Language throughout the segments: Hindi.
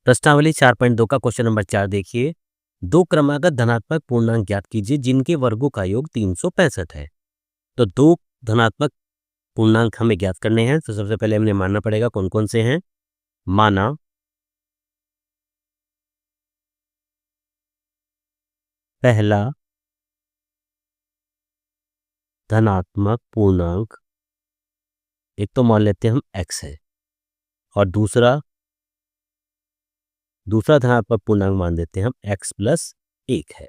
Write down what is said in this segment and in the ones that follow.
प्रश्नावली 4.2 का क्वेश्चन नंबर 4 देखिए। दो क्रमागत धनात्मक पूर्णांक ज्ञात कीजिए जिनके वर्गों का योग 365 है। तो दो धनात्मक पूर्णांक हमें ज्ञात करने हैं। तो सबसे पहले हमें मानना पड़ेगा कौन कौन से हैं। माना पहला धनात्मक पूर्णांक, एक तो मान लेते हैं हम x है, और दूसरा धनात्मक पूर्णांक मान देते हैं हम x प्लस 1 है।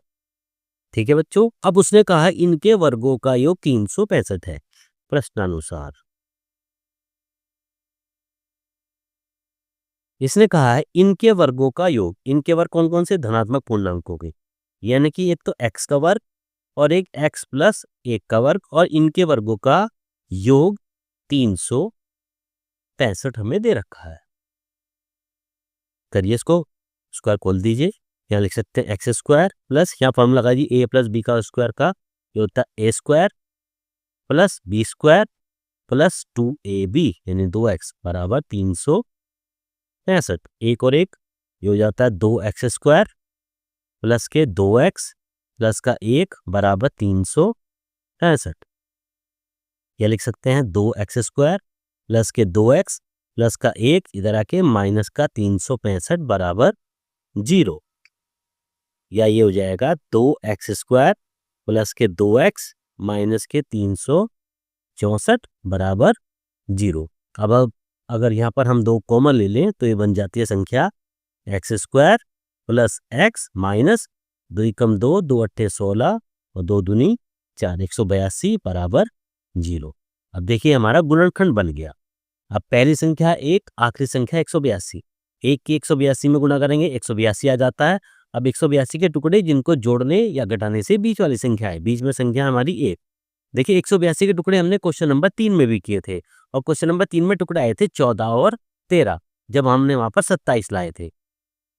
ठीक है बच्चों। अब उसने कहा इनके वर्गों का योग 365 है। प्रश्नानुसार इसने कहा है इनके वर्गों का योग, इनके वर्ग कौन कौन से धनात्मक पूर्णांकों के, यानी कि एक तो x का वर्ग और एक x प्लस 1 का वर्ग, और इनके वर्गों का योग 365 हमें दे रखा है। करिए इसको, स्क्वायर खोल दीजिए। यहाँ लिख सकते हैं एक्स स्क्वायर प्लस, यहाँ फॉर्मूला लगा दीजिए a प्लस बी का स्क्वायर का, ये होता है a square plus B square plus 2ab यानी 2x बराबर 365। एक और एक ये हो जाता है 2x स्क्वायर प्लस के 2x प्लस का 1 बराबर 365। यह लिख सकते हैं 2x स्क्वायर प्लस के 2x प्लस का 1 इधर आके माइनस का 365 बराबर 0, या ये हो जाएगा 2x स्क्वायर प्लस के 2x माइनस के 364 बराबर 0। अब अगर यहाँ पर हम दो कॉमन ले लें तो ये बन जाती है संख्या x square plus x minus 2 कम 2, 2 अट्ठे 16 और 2 दूनी 4, 182 बराबर 0। अब देखिए हमारा गुणनखंड बन गया। अब पहली संख्या 1, आखिरी संख्या 182। 1 की 182 में गुणा करेंगे 182 आ जाता है। अब 182 के टुकड़े जिनको जोड़ने या घटाने से बीच वाली संख्या है, बीच में संख्या हमारी 1। देखिए 182 के टुकड़े हमने क्वेश्चन नंबर 3 में भी किए थे, और क्वेश्चन नंबर 3 में टुकड़े आए थे 14 और 13, जब हमने वहां पर 27 लाए थे।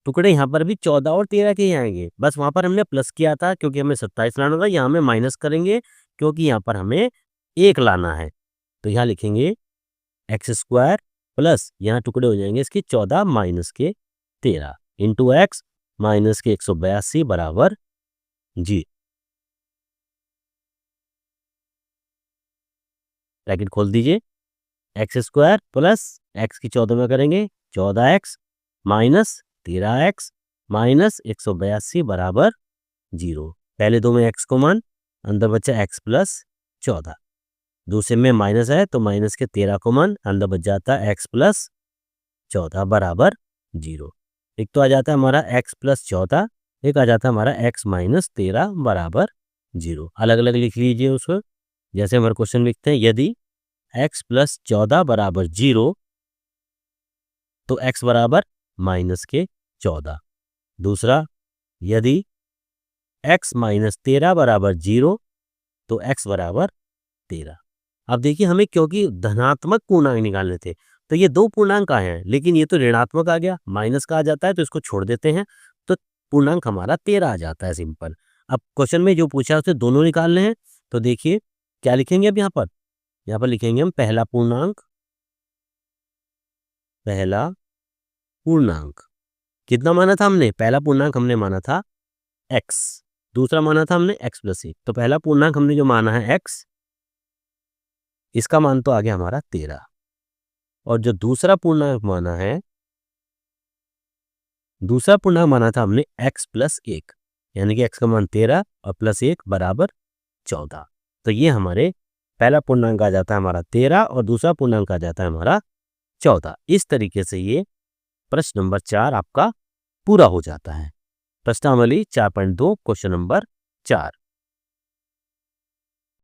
टुकड़े यहाँ पर भी 14 और 13 के ही आएंगे, बस वहां पर हमने प्लस किया था क्योंकि हमें 27 लाना था, यहाँ हमें माइनस करेंगे क्योंकि यहाँ पर हमें 1 लाना है। तो यहाँ लिखेंगे एक्स स्क्वायर प्लस, यहाँ टुकड़े हो जाएंगे इसके 14 माइनस के 13 इंटू एक्स माइनस के 182 बराबर जी। ब्रैकेट खोल दीजिए। एक्स स्क्वायर प्लस एक्स की 14 में करेंगे 14x माइनस 13x माइनस 182 बराबर 0। पहले दो में x को मान, अंदर बचा x प्लस 14, दूसरे में माइनस है तो माइनस के 13 को मान, अंदर बच जाता है x प्लस 14 बराबर 0। एक तो आ जाता है हमारा x प्लस 14, एक आ जाता है हमारा x माइनस 13 बराबर 0। अलग अलग लिख लीजिए उसको, जैसे हमारे क्वेश्चन लिखते हैं यदि x प्लस 14 बराबर 0 तो x बराबर माइनस के 14। दूसरा, यदि x माइनस 13 बराबर 0 तो x बराबर 13। अब देखिए हमें क्योंकि धनात्मक पूर्णांक निकालने थे तो ये दो पूर्णांक आए हैं, लेकिन ये तो ऋणात्मक आ गया, माइनस का आ जाता है तो इसको छोड़ देते हैं, तो पूर्णांक हमारा 13 आ जाता है सिंपल। अब क्वेश्चन में जो पूछा उसे दोनों निकालने हैं, तो देखिए क्या लिखेंगे अब यहाँ पर लिखेंगे हम पहला पूर्णांक कितना माना था हमने, पहला पूर्णांक हमने माना था x, दूसरा माना था हमने x प्लस 1। तो पहला पूर्णांक हमने जो माना है x, इसका मान तो आ गया हमारा 13, और जो दूसरा पूर्णांक माना था हमने x प्लस 1, यानी कि x का मान 13 और प्लस 1 बराबर 14। तो ये हमारे पहला पूर्णांक आ जाता है हमारा 13 और दूसरा पूर्णांक आ जाता है हमारा 14। इस तरीके से ये प्रश्न नंबर 4 आपका पूरा हो जाता है। प्रश्नावली 4.2 क्वेश्चन नंबर 4।